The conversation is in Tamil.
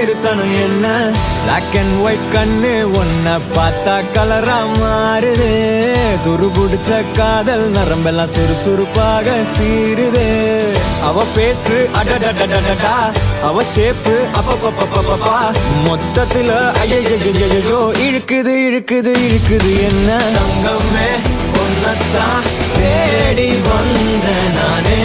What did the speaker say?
நிறுத்தணும் என்ன பிளாக் அண்ட் ஒயிட் கண்ணு ஒன்ன பார்த்தா கலரா மாறுது துரு புடிச்ச காதல் நரம்பெல்லாம் சுறுசுறுப்பாக சீருது அவ பேஸ் அடடடடடா அவ ஷேப்பு அப்பப்பப்பப்பப்பா மொத்தத்துல ஐயோ இழுக்குது இழுக்குது இழுக்குது என்ன தங்கமே ஒன்னத்தான் தேடி வந்த நானே